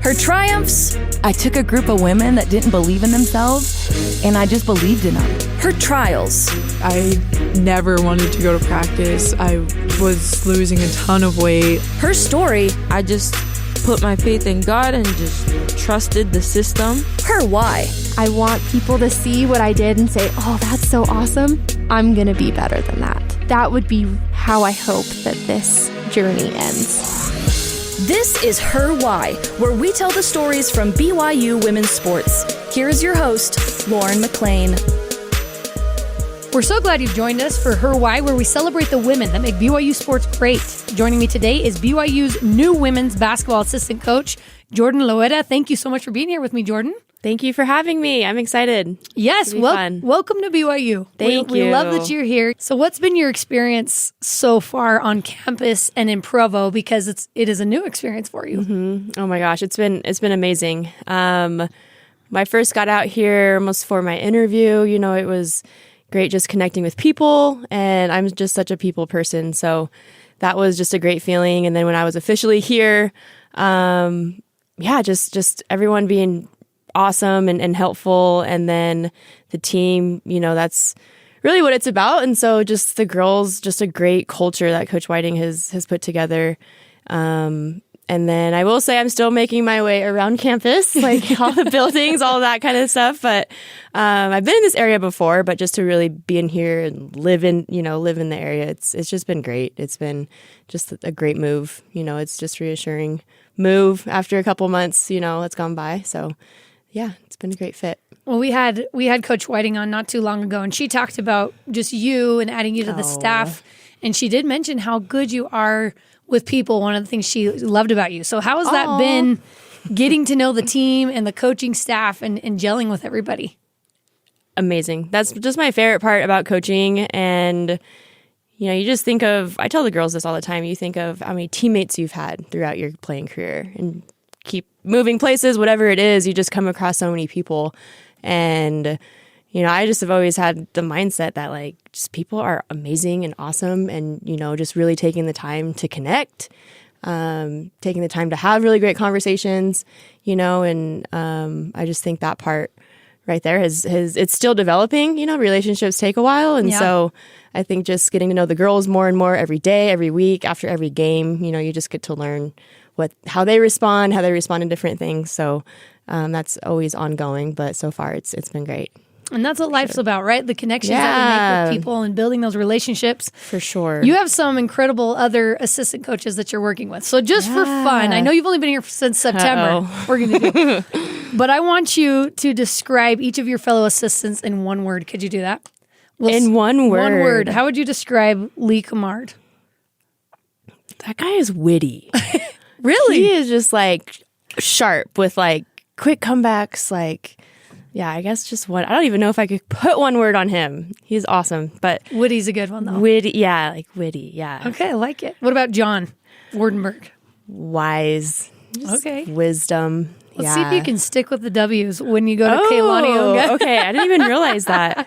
Her triumphs. I took a group of women that didn't believe in themselves, and I just believed in them. Her trials. I never wanted to go to practice. I was losing a ton of weight. Her story. I just put my faith in God and just trusted the system. Her why. I want people to see what I did and say, oh, that's so awesome. I'm going to be better than that. That would be how I hope that this journey ends. This is Her Why, where we tell the stories from BYU women's sports. Here is your host, Lauren McLean. We're so glad you've joined us for Her Why, where we celebrate the women that make BYU sports great. Joining me today is BYU's new women's basketball assistant coach, Jordan Loera. Thank you so much for being here with me, Jordan. Thank you for having me. I'm excited. Yes, welcome to BYU. Thank you. We love that you're here. So what's been your experience so far on campus and in Provo? Because it is a new experience for you. Mm-hmm. Oh my gosh, it's been amazing. When I first got out here almost for my interview, it was great just connecting with people, and I'm just such a people person. So that was just a great feeling. And then when I was officially here, just everyone being awesome and helpful. And then the team, that's really what it's about. And so just the girls, just a great culture that Coach Whiting has put together. And then I will say I'm still making my way around campus, like all the buildings, all that kind of stuff. But I've been in this area before, but just to really be in here and live in the area, it's just been great. It's been just a great move. It's just reassuring move after a couple months, it's gone by. So yeah, it's been a great fit. Well, we had Coach Whiting on not too long ago, and she talked about just you and adding you to the staff. And she did mention how good you are with people, one of the things she loved about you. So how has that been, getting to know the team and the coaching staff and gelling with everybody? Amazing. That's just my favorite part about coaching. And, you just think of, I tell the girls this all the time, you think of how many teammates you've had throughout your playing career and keep moving places, whatever it is, you just come across so many people. And I just have always had the mindset that just people are amazing and awesome, and, just really taking the time to connect, taking the time to have really great conversations, and I just think that part right there has it's still developing, relationships take a while. And so I think just getting to know the girls more and more every day, every week, after every game, you just get to learn how they respond to different things. So that's always ongoing, but so far it's been great. And that's what life's about, right? The connections that we make with people and building those relationships. For sure. You have some incredible other assistant coaches that you're working with. So just for fun, I know you've only been here since September. We're going to do but I want you to describe each of your fellow assistants in one word. Could you do that? In one word? One word. How would you describe Lee Camard? That guy is witty. Really? He is just sharp with quick comebacks, yeah, I guess just one. I don't even know if I could put one word on him. He's awesome, but witty's a good one though. Witty, yeah. Okay, I like it. What about John Wardenberg? Wise. Okay. Wisdom. Let's see if you can stick with the W's when you go to Kaylani Onga. Okay, I didn't even realize that.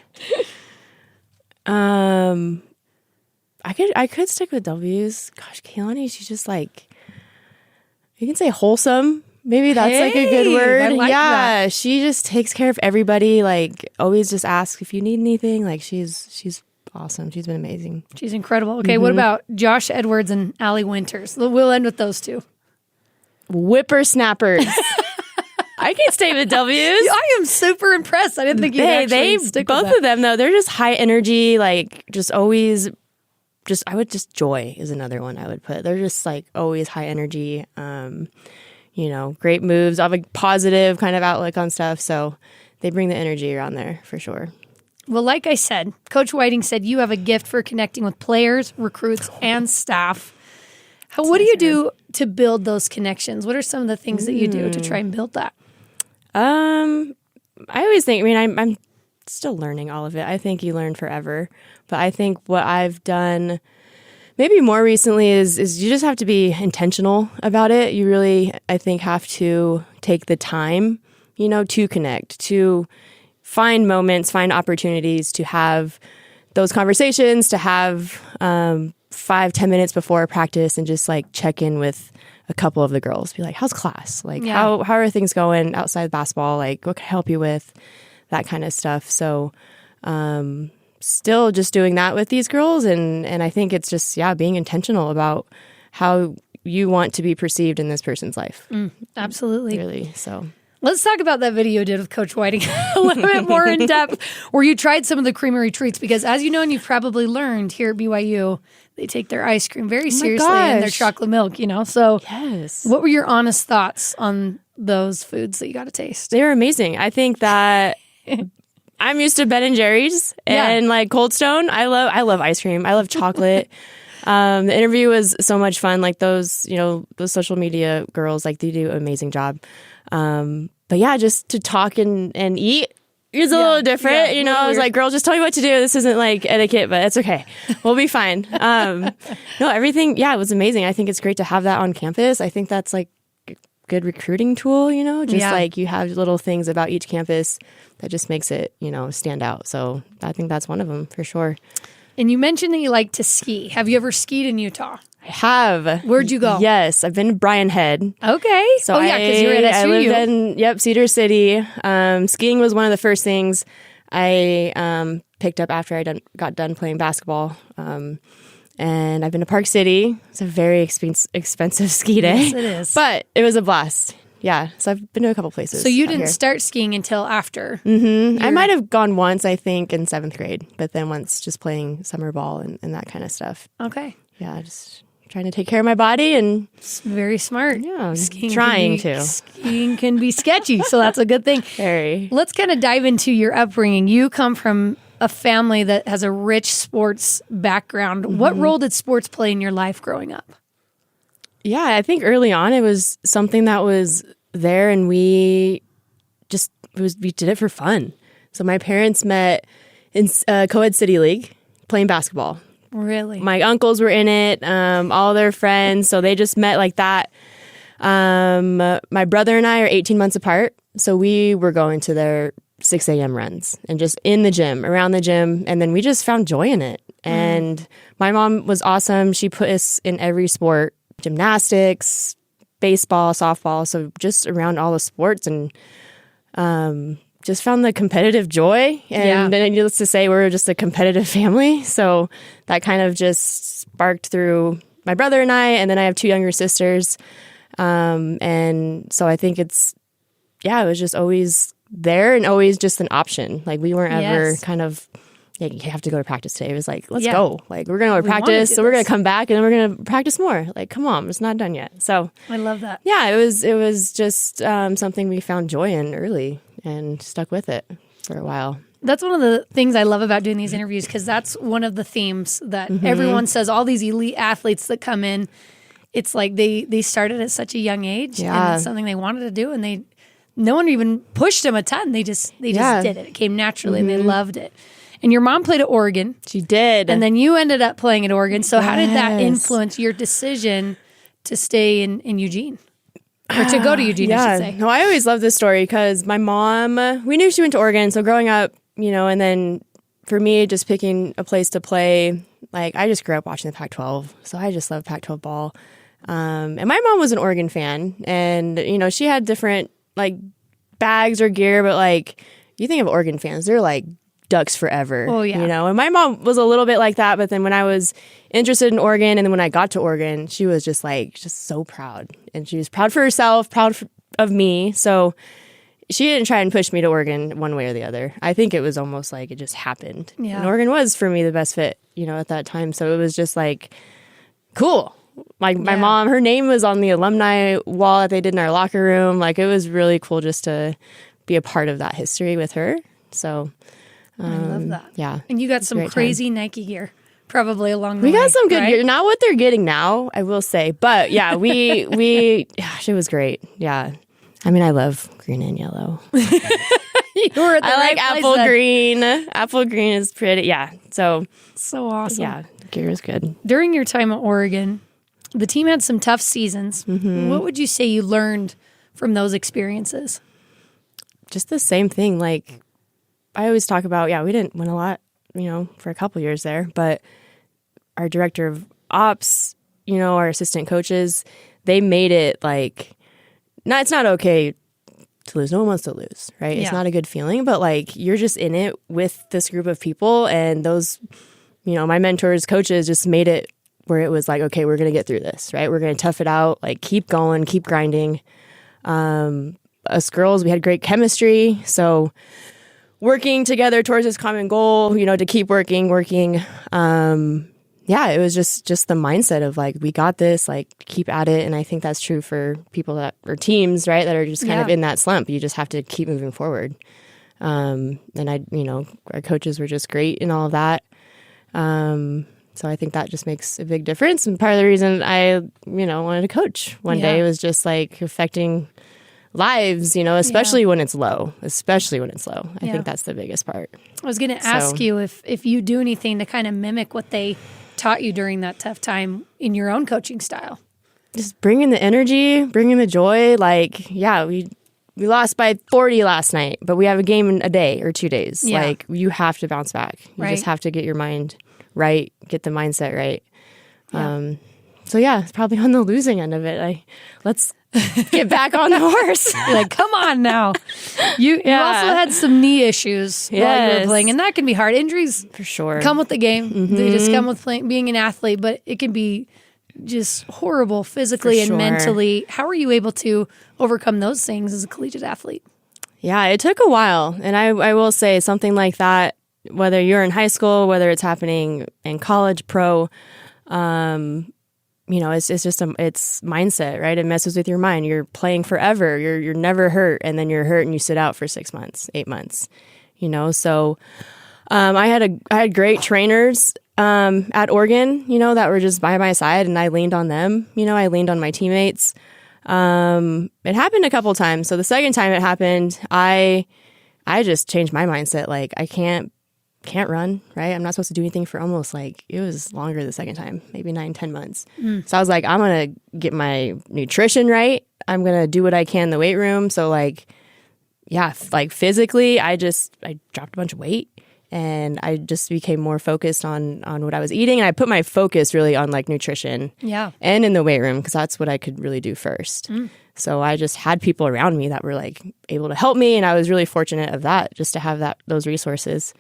I could stick with W's. Gosh, Kaylani, she's just you can say wholesome. Maybe that's a good word. I like that. She just takes care of everybody. Always just asks if you need anything. She's awesome. She's been amazing. She's incredible. Okay, What about Josh Edwards and Allie Winters? We'll end with those two. Whippersnappers. I can stay with W's. I am super impressed. I didn't think you'd actually stick with that. Both of them though, they're just high energy. Just always. Joy is another one I would put. They're just always high energy. Great moves, have a positive kind of outlook on stuff. So they bring the energy around there for sure. Well, like I said, Coach Whiting said you have a gift for connecting with players, recruits, and staff. What do you do to build those connections? What are some of the things that you do to try and build that? I always think, I'm still learning all of it. I think you learn forever. But I think what I've done maybe more recently is you just have to be intentional about it. You really, I think, have to take the time, to connect, to find moments, find opportunities to have those conversations, to have 5-10 minutes before practice and just check in with a couple of the girls, be like, how's class? Like, Yeah. how are things going outside basketball? Like, what can I help you with? That kind of stuff. So, still just doing that with these girls. And I think it's just, being intentional about how you want to be perceived in this person's life. Absolutely. Really. So Let's talk about that video you did with Coach Whiting a little bit more in depth, where you tried some of the creamery treats, because as you know, and you've probably learned here at BYU, they take their ice cream very seriously and their chocolate milk, So yes. What were your honest thoughts on those foods that you got to taste? They were amazing. I think that I'm used to Ben and Jerry's and like Cold Stone. I love ice cream. I love chocolate. The interview was so much fun. Like those social media girls, like they do an amazing job. But yeah, just to talk and eat is a little different. I was like, girl, just tell me what to do. This isn't like etiquette, but it's okay. We'll be fine. No, everything. Yeah, it was amazing. I think it's great to have that on campus. I think that's like a good recruiting tool, like you have little things about each campus that just makes it, stand out. So I think that's one of them for sure. And you mentioned that you like to ski. Have you ever skied in Utah? I have. Where'd you go? Yes, I've been to Bryan Head. Okay. So because you're at SUU. I lived in Cedar City. Skiing was one of the first things I picked up after I got done playing basketball. And I've been to Park City. It's a very expensive ski day. Yes, it is. But it was a blast. Yeah, so I've been to a couple places. So you didn't start skiing until after? Mm-hmm. I might have gone once, I think, in 7th grade, but then once just playing summer ball and that kind of stuff. Okay. Yeah, just trying to take care of my body and it's very smart. Yeah, skiing Skiing can be sketchy, so that's a good thing. Very. Let's kind of dive into your upbringing. You come from a family that has a rich sports background. Mm-hmm. What role did sports play in your life growing up? Yeah, I think early on it was something that was there, and we did it for fun. So my parents met in Co-ed City League playing basketball. Really? My uncles were in it, all their friends, so they just met like that. My brother and I are 18 months apart, so we were going to their 6 a.m. runs and just in the gym, around the gym, and then we just found joy in it. And my mom was awesome. She put us in every sport. Gymnastics, baseball, softball, so just around all the sports, and just found the competitive joy. And needless to say, we're just a competitive family. So that kind of just sparked through my brother and I, and then I have 2 younger sisters. And so I think it was just always there and always just an option. Like we weren't ever kind of, you have to go to practice today. It was like, let's go. Like we're going to go to practice, so we're going to come back and then we're going to practice more. Like, come on, it's not done yet. So I love that. Yeah, it was just something we found joy in early and stuck with it for a while. That's one of the things I love about doing these interviews, because that's one of the themes that everyone says. All these elite athletes that come in, it's like they started at such a young age, and it's something they wanted to do, and no one even pushed them a ton. They just did it. It came naturally, and they loved it. And your mom played at Oregon. She did. And then you ended up playing at Oregon. So how did that influence your decision to stay in Eugene? Or to go to Eugene, I should say. No, I always love this story because my mom, we knew she went to Oregon. So growing up, and then for me, just picking a place to play, like I just grew up watching the Pac-12. So I just love Pac-12 ball. And my mom was an Oregon fan. And, she had different like bags or gear. But like, you think of Oregon fans, they're like Ducks forever. Oh, yeah. And my mom was a little bit like that. But then when I was interested in Oregon, and then when I got to Oregon, she was just so proud. And she was proud for herself, proud of me. So she didn't try and push me to Oregon one way or the other. I think it was almost like it just happened. Yeah. And Oregon was, for me, the best fit, at that time. So it was just like, cool. Like my mom, her name was on the alumni wall that they did in our locker room. Like it was really cool just to be a part of that history with her. So I love that. Yeah. And you got some crazy Nike gear probably along the way. We got some good right? gear. Not what they're getting now, I will say. But yeah, gosh, it was great. Yeah. I mean, I love green and yellow. I like apple green. Apple green is pretty. Yeah. So awesome. Yeah. Gear is good. During your time at Oregon, the team had some tough seasons. Mm-hmm. What would you say you learned from those experiences? Just the same thing. Like I always talk about, we didn't win a lot, for a couple years there, but our director of ops, our assistant coaches, they made it like, it's not okay to lose. No one wants to lose, right? It's not a good feeling, but like you're just in it with this group of people, and those, my mentors, coaches just made it where it was like, okay, we're going to get through this, right? We're going to tough it out, like keep going, keep grinding. Us girls, we had great chemistry. So working together towards this common goal, to keep working. It was just the mindset of like, we got this, like keep at it. And I think that's true for people that are teams, right? That are just kind of in that slump. You just have to keep moving forward. And our coaches were just great in all of that. So I think that just makes a big difference. And part of the reason I, wanted to coach one day was just like affecting lives, especially when it's low, I think that's the biggest part. I was going to ask you if you do anything to kind of mimic what they taught you during that tough time in your own coaching style. Just bringing the energy, bringing the joy. Like, we lost by 40 last night, but we have a game in a day or 2 days. Yeah. Like, you have to bounce back. You just have to get your mind right, get the mindset right. Yeah. It's probably on the losing end of it. Let's get back on the horse. You're like, come on now. You also had some knee issues while you were playing, and that can be hard. Injuries for sure come with the game. Mm-hmm. They just come with being an athlete, but it can be just horrible physically and mentally. How are you able to overcome those things as a collegiate athlete? Yeah, it took a while. And I will say something like that, whether you're in high school, whether it's happening in college, pro, it's just it's mindset, right? It messes with your mind. You're playing forever. You're never hurt, and then you're hurt and you sit out for 6 months, 8 months. So I had great trainers at Oregon, that were just by my side, and I leaned on them. I leaned on my teammates. It happened a couple times. So the second time it happened, I just changed my mindset. Like, I can't run, right? I'm not supposed to do anything for almost it was longer the second time, maybe 9-10 months. So I was like, I'm going to get my nutrition right. I'm going to do what I can in the weight room. So physically, I dropped a bunch of weight, and I just became more focused on what I was eating. And I put my focus really on nutrition and in the weight room, because that's what I could really do first. So I just had people around me that were able to help me. And I was really fortunate of that, just to have those resources.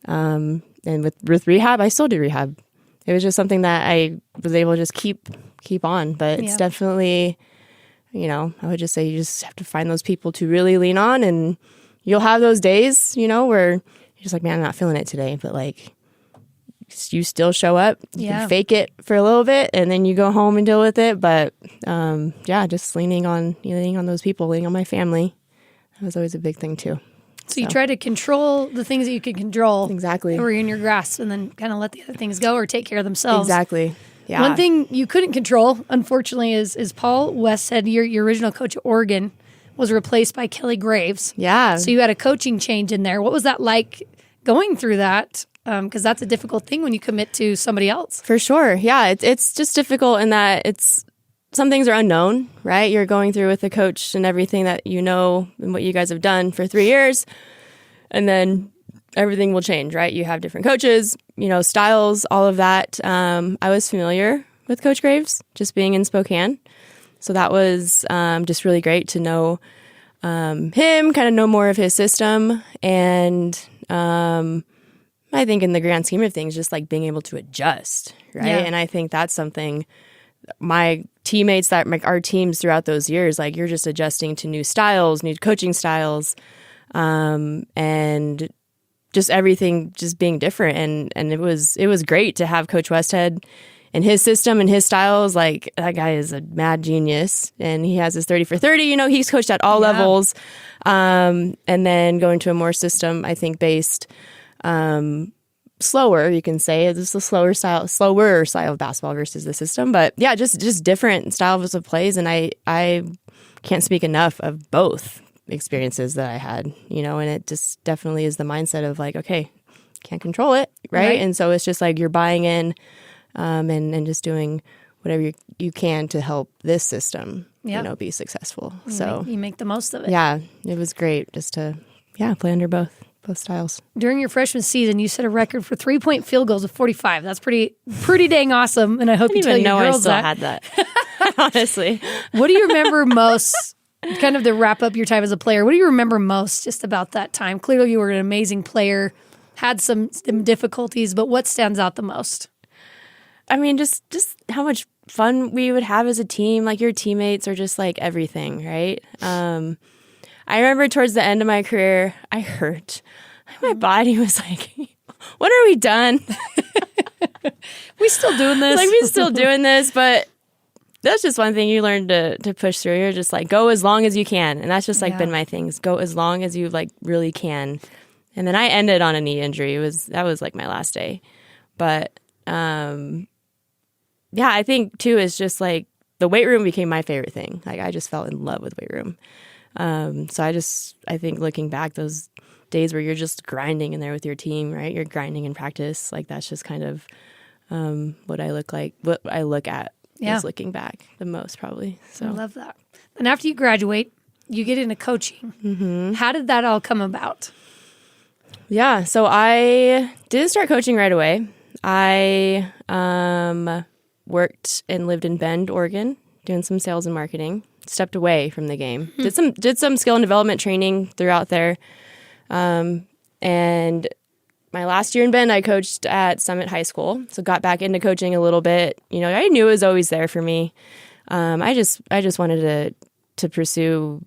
And with rehab, I still do rehab. It was just something that I was able to just keep on. But it's definitely, I would just say you just have to find those people to really lean on, and you'll have those days, where you're just like, man, I'm not feeling it today. But you still show up. You can fake it for a little bit, and then you go home and deal with it. But just leaning on those people, leaning on my family. That was always a big thing too. So you try to control the things that you can control. Exactly. Or in your grasp, and then kind of let the other things go or take care of themselves. Exactly. Yeah. One thing you couldn't control, unfortunately, is Paul West said your original coach at Oregon was replaced by Kelly Graves. Yeah. So you had a coaching change in there. What was that like going through that? Because that's a difficult thing when you commit to somebody else. For sure. Yeah. It's just difficult in that some things are unknown, right? You're going through with the coach and everything that and what you guys have done for 3 years. And then everything will change, right? You have different coaches, styles, all of that. I was familiar with Coach Graves, just being in Spokane. So that was just really great to know him, kind of know more of his system. And I think in the grand scheme of things, just being able to adjust, right? Yeah. And I think that's something my teammates our teams throughout those years, you're just adjusting to new styles, new coaching styles, and just everything just being different. And it was great to have Coach Westhead and his system and his styles. That guy is a mad genius, and he has his 30 for 30. He's coached at all levels. And then going to a more system, I think, based, slower, you can say. It's a slower style of basketball versus the system. But yeah, just different styles of plays. And I can't speak enough of both experiences that I had, and it just definitely is the mindset of okay, can't control it, right? And so it's just you're buying in and just doing whatever you can to help this system, be successful. You make the most of it. Yeah, it was great just to play under both styles. During your freshman season, you set a record for 3-point field goals of 45. That's pretty dang awesome. And I hope you tell your girls that. I still had that. honestly. What do you remember most, kind of to wrap up your time as a player, what do you remember most just about that time? Clearly you were an amazing player, had some difficulties, but what stands out the most? I mean, just how much fun we would have as a team. Like, your teammates are just like everything, right? I remember towards the end of my career, I hurt. My body was like, when are we done? We still doing this? Like, we still doing this, but that's just one thing you learn to push through. You're just like, go as long as you can. And that's just like been my thing, is go as long as you like really can. And then I ended on a knee injury. That was like my last day. But yeah, I think too is just like the weight room became my favorite thing. Like, I just fell in love with weight room. So I think looking back, those days where you're just grinding in there with your team, right? You're grinding in practice. Like, that's just kind of what I look at is looking back the most, probably. So I love that. And after you graduate, you get into coaching. Mm-hmm. How did that all come about? Yeah, so I didn't start coaching right away. I worked and lived in Bend, Oregon, doing some sales and marketing. Stepped away from the game. Did some skill and development training throughout there. And my last year in Bend, I coached at Summit High School. So got back into coaching a little bit. You know, I knew it was always there for me. I just wanted to pursue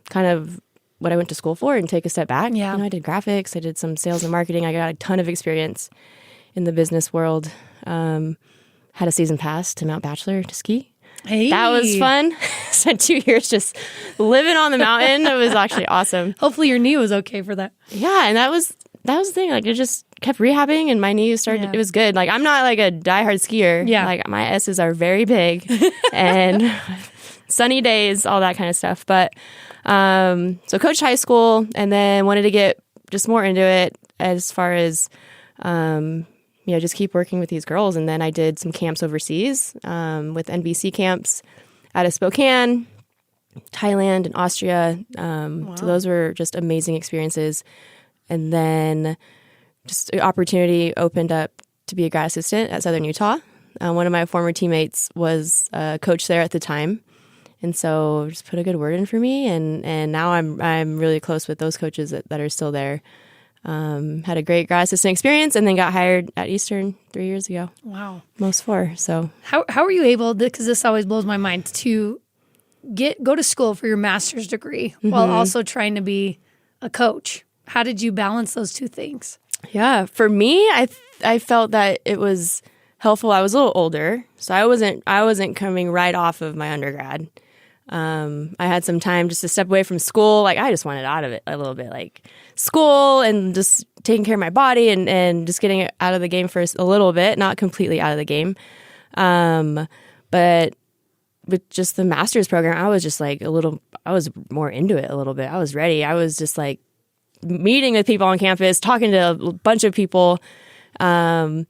kind of what I went to school for and take a step back. Yeah. You know, I did graphics. I did some sales and marketing. I got a ton of experience in the business world. Had a season pass to Mount Bachelor to ski. Hey. That was fun. Spent 2 years just living on the mountain. It was actually awesome. Hopefully your knee was okay for that. Yeah, and that was the thing. Like, it just kept rehabbing, and my knee started. It was good. Like, I'm not like a diehard skier. Yeah, like my S's are very big, and sunny days, all that kind of stuff. But so coached high school, and then wanted to get just more into it as far as just keep working with these girls. And then I did some camps overseas with NBC camps out of Spokane, Thailand, and Austria. Wow. So those were just amazing experiences. And then just an opportunity opened up to be a grad assistant at Southern Utah. One of my former teammates was a coach there at the time. And so just put a good word in for me. And now I'm really close with those coaches that are still there. Had a great grad assistant experience, and then got hired at Eastern 3 years ago. Wow. Most 4. So how were you able, because this always blows my mind, to go to school for your master's degree while also trying to be a coach? How did you balance those two things? Yeah, for me, I felt that it was helpful. I was a little older, so I wasn't coming right off of my undergrad. I had some time just to step away from school. Like, I just wanted out of it a little bit, like school and just taking care of my body and just getting it out of the game for a little bit, not completely out of the game. But with just the master's program, I was just like I was more into it a little bit. I was ready. I was just like meeting with people on campus, talking to a bunch of people. And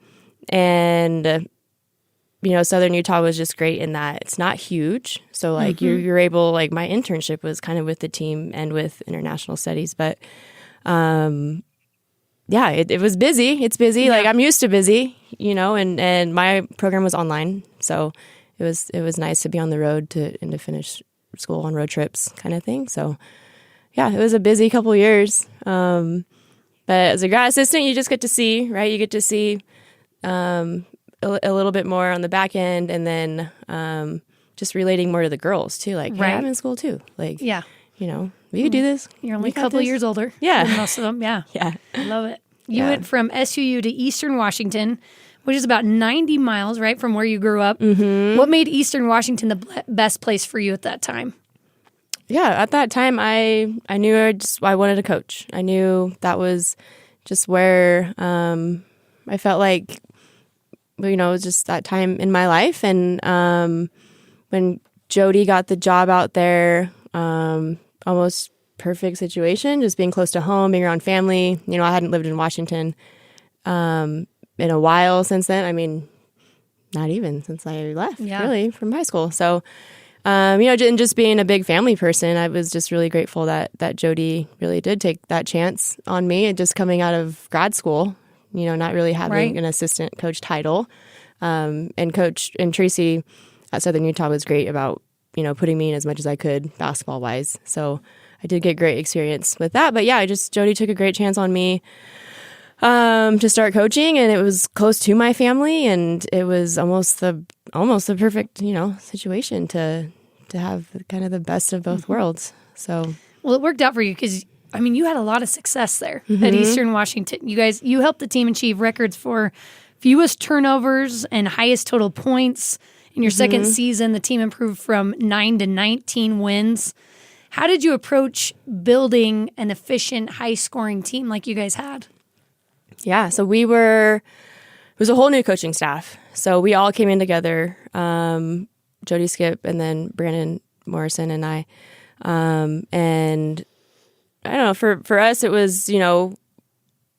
Southern Utah was just great in that it's not huge. So like you're able, like my internship was kind of with the team and with international studies, but it was busy. It's busy. Yeah. Like, I'm used to busy, and my program was online. So it was nice to be on the road and to finish school on road trips kind of thing. So yeah, it was a busy couple of years. But as a grad assistant, you just get to see, right? You get to see, a little bit more on the back end, and then just relating more to the girls too. Like, right. Hey, I'm in school too. Like, yeah, we could do this. You're only a couple of years older. Yeah, than most of them. Yeah, yeah, I love it. You went from SUU to Eastern Washington, which is about 90 miles, right, from where you grew up. Mm-hmm. What made Eastern Washington the best place for you at that time? Yeah, at that time, I knew I wanted to coach. I knew that was just where I felt like, it was just that time in my life. And when Jody got the job out there, almost perfect situation, just being close to home, being around family. I hadn't lived in Washington in a while since then. I mean, not even since I left, really, from high school. So, and just being a big family person, I was just really grateful that Jody really did take that chance on me, and just coming out of grad school, not really having an assistant coach title. And Tracy at Southern Utah was great about, putting me in as much as I could basketball wise. So I did get great experience with that. But yeah, Jody took a great chance on me to start coaching, and it was close to my family, and it was almost the perfect, situation to have kind of the best of both worlds. So, well, it worked out for you because, you had a lot of success there at Eastern Washington. You helped the team achieve records for fewest turnovers and highest total points. In your second season, the team improved from 9 to 19 wins. How did you approach building an efficient, high-scoring team like you guys had? Yeah, so it was a whole new coaching staff. So we all came in together, Jody Skip and then Brandon Morrison and I. And I don't know, for us, it was, we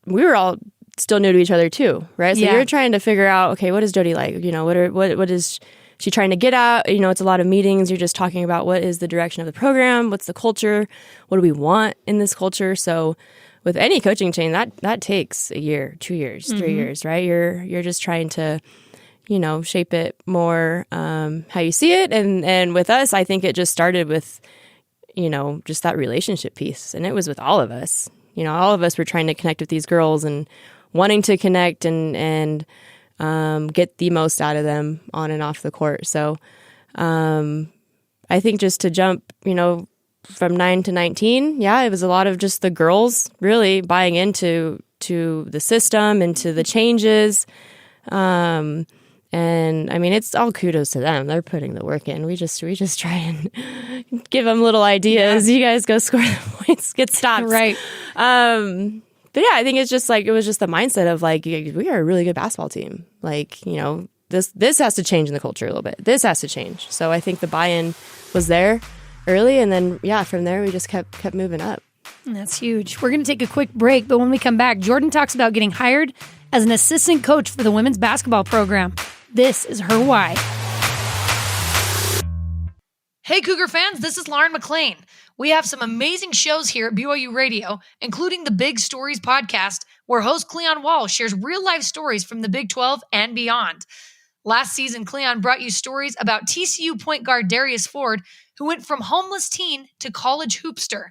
were all still new to each other too, right? So you're trying to figure out, okay, what is Jody like? What is she trying to get at? It's a lot of meetings. You're just talking about what is the direction of the program? What's the culture? What do we want in this culture? So with any coaching change, that takes a year, 2 years, 3 years, right? You're just trying to, shape it more how you see it. And with us, I think it just started with, just that relationship piece. And it was with all of us. All of us were trying to connect with these girls and wanting to connect and get the most out of them on and off the court. So I think just to jump, from 9 to 19, it was a lot of just the girls really buying into the system, into the changes. And it's all kudos to them. They're putting the work in. We just try and give them little ideas. You guys go score the points, get stops. Right. But yeah, I think it's just it was just the mindset of we are a really good basketball team. This has to change in the culture a little bit. This has to change. So I think the buy-in was there early, and then from there we just kept moving up. That's huge. We're going to take a quick break, but when we come back, Jordan talks about getting hired as an assistant coach for the women's basketball program. This is her why. Hey Cougar fans, this is Lauren McLean. We have some amazing shows here at BYU Radio, including the Big Stories podcast, where host Cleon Wall shares real-life stories from the Big 12 and beyond. Last season, Cleon brought you stories about TCU point guard Darius Ford, who went from homeless teen to college hoopster.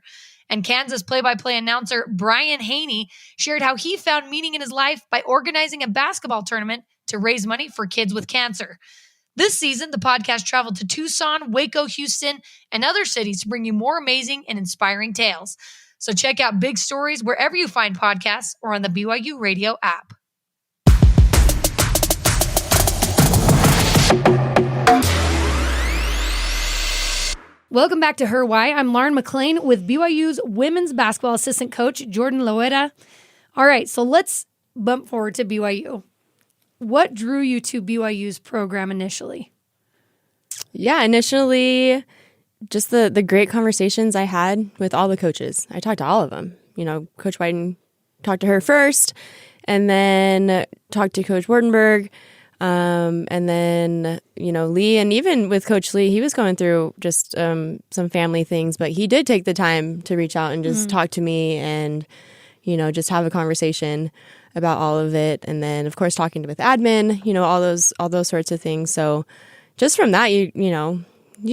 And Kansas play-by-play announcer Brian Haney shared how he found meaning in his life by organizing a basketball tournament to raise money for kids with cancer. This season, the podcast traveled to Tucson, Waco, Houston, and other cities to bring you more amazing and inspiring tales. So check out Big Stories wherever you find podcasts or on the BYU Radio app. Welcome back to Her Why. I'm Lauren McLean with BYU's women's basketball assistant coach, Jordan Loera. All right, so let's bump forward to BYU. What drew you to BYU's program initially? Yeah, initially, just the great conversations I had with all the coaches. I talked to all of them. Coach Whiten, talked to her first, and then talked to Coach Wardenberg, and then, Lee. And even with Coach Lee, he was going through just some family things, but he did take the time to reach out and just talk to me and, just have a conversation about all of it. And then, of course, talking with admin, all those sorts of things. So just from that, you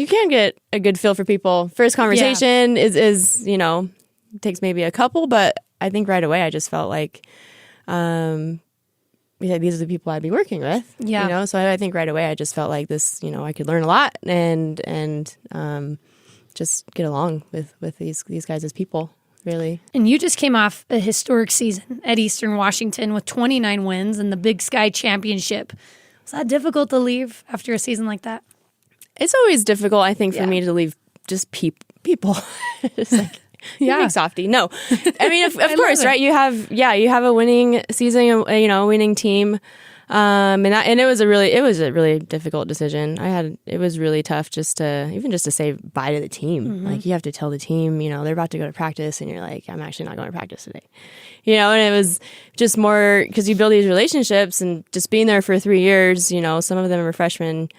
can get a good feel for people. First conversation is takes maybe a couple, but I think right away I just felt like these are the people I'd be working with. Yeah. So I think right away I just felt like this, I could learn a lot and just get along with these guys as people. Really. And you just came off a historic season at Eastern Washington with 29 wins and the Big Sky Championship. Was that difficult to leave after a season like that? It's always difficult, I think, for me to leave just people. It's like, big softy. No. I mean, of course, right? You have a winning season, a winning team. And it was a really difficult decision. It was really tough just to say bye to the team. Mm-hmm. Like you have to tell the team, they're about to go to practice and you're like, I'm actually not going to practice today. And it was just more because you build these relationships and just being there for 3 years, some of them are freshmen,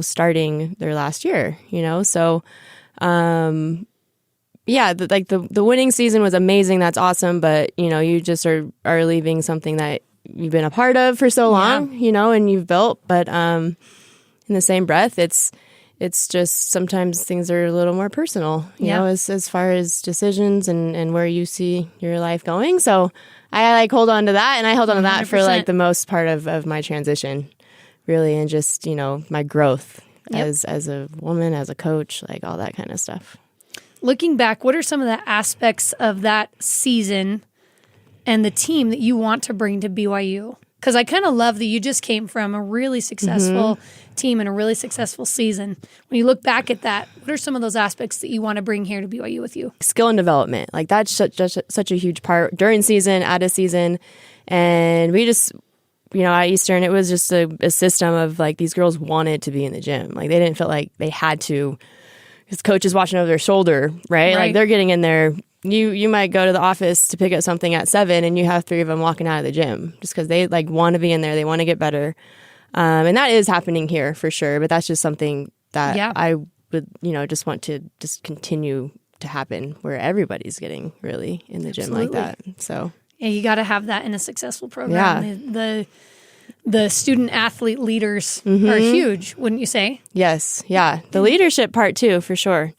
starting their last year, so, the winning season was amazing. That's awesome. But, you just are leaving something that you've been a part of for so long, and you've built. But in the same breath, it's just sometimes things are a little more personal, you know, as far as decisions and where you see your life going. So I like hold on to that, and I held on to that 100%. For like the most part of my transition, really, and just, you know, my growth as a woman, as a coach, like all that kind of stuff. Looking back, what are some of the aspects of that season and the team that you want to bring to BYU? Because I kind of love that you just came from a really successful team and a really successful season. When you look back at that, what are some of those aspects that you want to bring here to BYU with you? Skill and development. Like that's such a huge part during season, out of season. And we just, you know, at Eastern, it was just a system of like these girls wanted to be in the gym. Like they didn't feel like they had to, because coach is watching over their shoulder, right? Like they're getting in there. You might go to the office to pick up something at 7 and you have 3 of them walking out of the gym just because they like want to be in there. They want to get better. And that is happening here for sure. But that's just something that I would, you know, just want to just continue to happen where everybody's getting really in the gym like that. So yeah, you got to have that in a successful program. Yeah. The student athlete leaders are huge, wouldn't you say? Yes. Yeah. The leadership part too, for sure.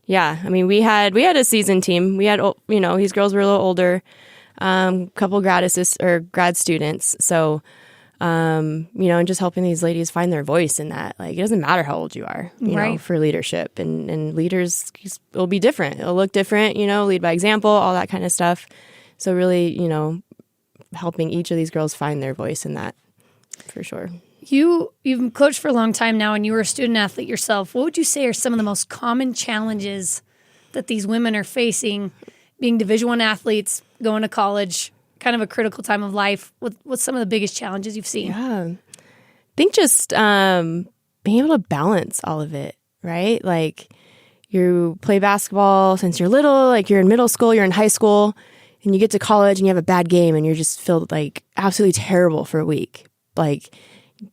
Yeah, I mean, we had a seasoned team. We had, you know, these girls were a little older, couple grad students. So, you know, and just helping these ladies find their voice in that. Like, it doesn't matter how old you are, you know, for leadership. And leaders will be different. It'll look different, you know, lead by example, all that kind of stuff. So really, you know, helping each of these girls find their voice in that, for sure. You've coached for a long time now, and you were a student athlete yourself. What would you say are some of the most common challenges that these women are facing, being Division I athletes, going to college, kind of a critical time of life? What's some of the biggest challenges you've seen? Yeah, I think just being able to balance all of it, right? Like you play basketball since you're little, like you're in middle school, you're in high school, and you get to college and you have a bad game and you're just feel like absolutely terrible for a week. Like,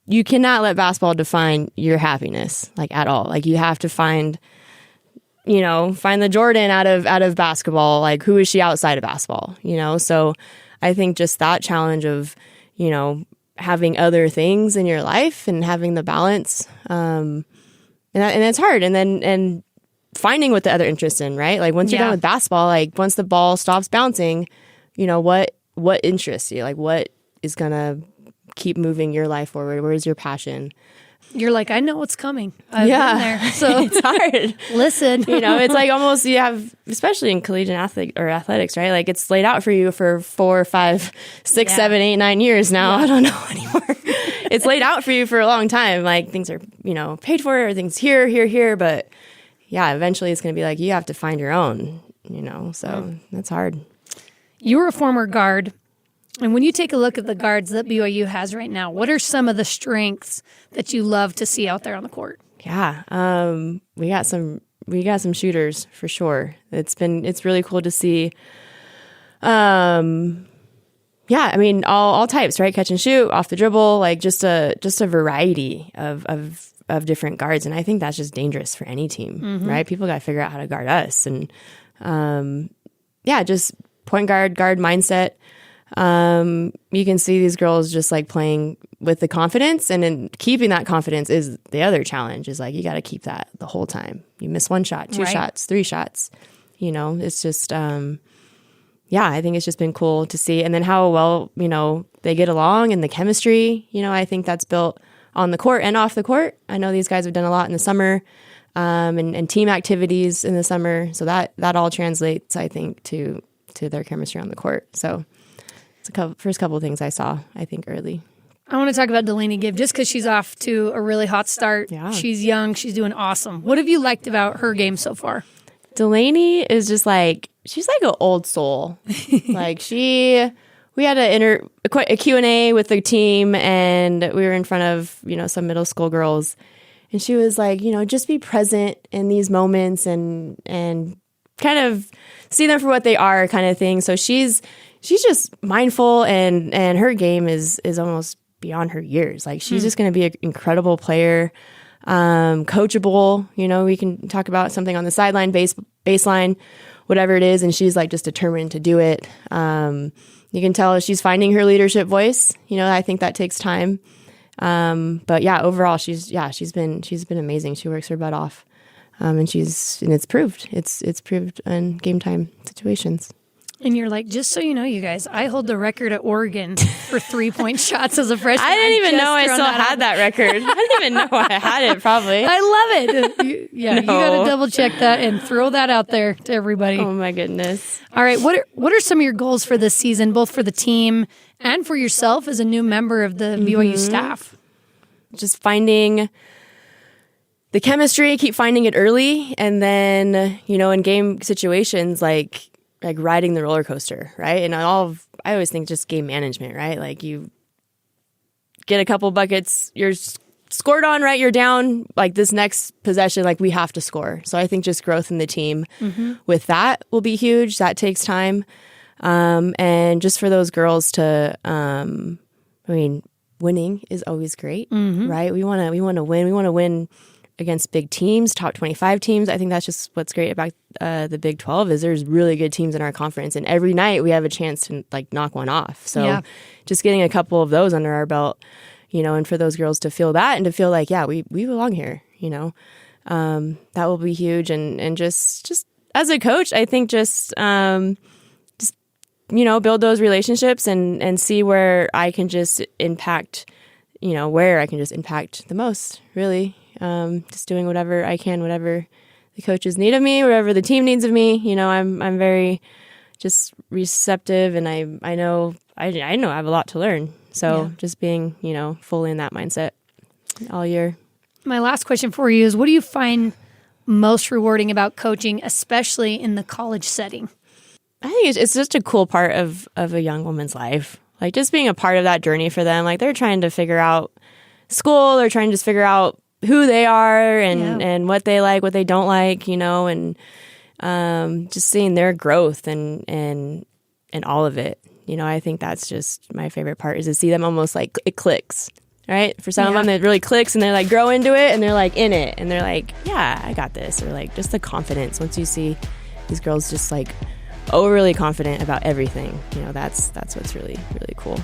you cannot let basketball define your happiness, like at all. Like you have to find the Jordan out of basketball. Like who is she outside of basketball? You know, so I think just that challenge of, you know, having other things in your life and having the balance, and it's hard. And finding what the other interests in, right? Like once you're done with basketball, like once the ball stops bouncing, you know, what interests you? Like what is gonna keep moving your life forward? Where's your passion? You're like, I know what's coming. I've been there. So it's hard. Listen. You know, it's like almost you have, especially in collegiate athletics, right? Like it's laid out for you for 4, 5, 6, 7, 8, 9 years now. I don't know anymore. It's laid out for you for a long time. Like things are, you know, paid for, everything's here. But yeah, eventually it's going to be like, you have to find your own, you know, so that's hard. You were a former guard. And when you take a look at the guards that BYU has right now, what are some of the strengths that you love to see out there on the court? Yeah, we got some shooters for sure. It's really cool to see. Yeah, I mean all types, right? Catch and shoot, off the dribble, like just a variety of different guards, and I think that's just dangerous for any team, right? People got to figure out how to guard us, and yeah, just point guard mindset. You can see these girls just like playing with the confidence, and then keeping that confidence is the other challenge. Is like you got to keep that the whole time. You miss 1 shot, 2 shots, 3 shots. You know, it's just yeah. I think it's just been cool to see, and then how well, you know, they get along and the chemistry. You know, I think that's built on the court and off the court. I know these guys have done a lot in the summer, and team activities in the summer, so that all translates, I think, to their chemistry on the court. So. First couple of things I saw, I think, early. I want to talk about Delaney Gibb just because she's off to a really hot start. Yeah. She's young. She's doing awesome. What have you liked about her game so far? Delaney is just like, she's like an old soul. Like we had a Q&A with the team, and we were in front of, you know, some middle school girls. And she was like, you know, just be present in these moments and kind of see them for what they are, kind of thing. So she's just mindful, and her game is almost beyond her years. Like she's just going to be an incredible player, coachable. You know, we can talk about something on the sideline, baseline, whatever it is, and she's like just determined to do it. You can tell she's finding her leadership voice. You know, I think that takes time. But yeah, overall, she's been amazing. She works her butt off. And it's proved in game time situations. And you're like, just so you know, you guys, I hold the record at Oregon for 3-point shots as a freshman. I didn't even know I still had that record. I didn't even know I had it, probably. I love it. You got to double check that and throw that out there to everybody. Oh, my goodness. All right. What are some of your goals for this season, both for the team and for yourself as a new member of the BYU staff? Just finding the chemistry, keep finding it early. And then, in game situations, like riding the roller coaster, right? And I always think just game management, right? Like you get a couple buckets, you're scored on, right? You're down, like this next possession, like we have to score. So I think just growth in the team with that will be huge. That takes time. And just for those girls to, winning is always great, right? We want to win. We want to win against big teams, top 25 teams. I think that's just what's great about the Big 12 is there's really good teams in our conference, and every night we have a chance to knock one off. So just getting a couple of those under our belt, and for those girls to feel that and to feel like, we belong here, that will be huge. And just as a coach, I think just build those relationships and see where I can just impact, where I can just impact the most, really. Just doing whatever I can, whatever the coaches need of me, whatever the team needs of me. I'm very just receptive, and I know I have a lot to learn. So just being, fully in that mindset all year. My last question for you is, what do you find most rewarding about coaching, especially in the college setting? I think it's just a cool part of a young woman's life. Like just being a part of that journey for them. Like they're trying to figure out school, they're trying to just figure out who they are and what they like, what they don't like, and just seeing their growth and all of it. I think that's just my favorite part is to see them almost like it clicks, right? For some of them, it really clicks and they're like grow into it and they're like in it and they're like, yeah, I got this. Or like just the confidence once you see these girls just like overly confident about everything. That's what's really, really cool.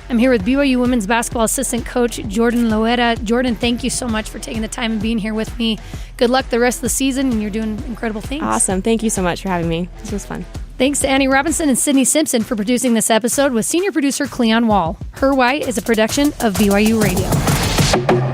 I'm here with BYU women's basketball assistant coach Jordan Loera. Jordan, thank you so much for taking the time and being here with me. Good luck the rest of the season, and you're doing incredible things. Awesome. Thank you so much for having me. This was fun. Thanks to Annie Robinson and Sydney Simpson for producing this episode with senior producer Cleon Wall. Her Why is a production of BYU Radio.